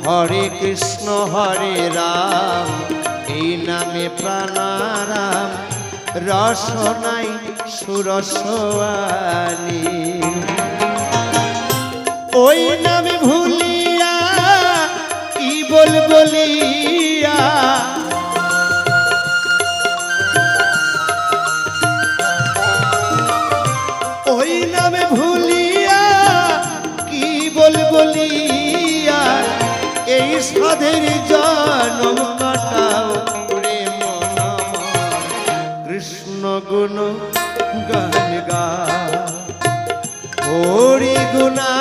হরে কৃষ্ণ হরে রাম এই নামে প্রাণারাম রসনাই সুরসওয়ানি ওই নামে ভুলিয়া কি বলিয়া ওই নামে ভুলিয়া কি বলিয়া এই সাধের জন্ম কাটাও রে মন কৃষ্ণ গুণ গান গা হরি গুণা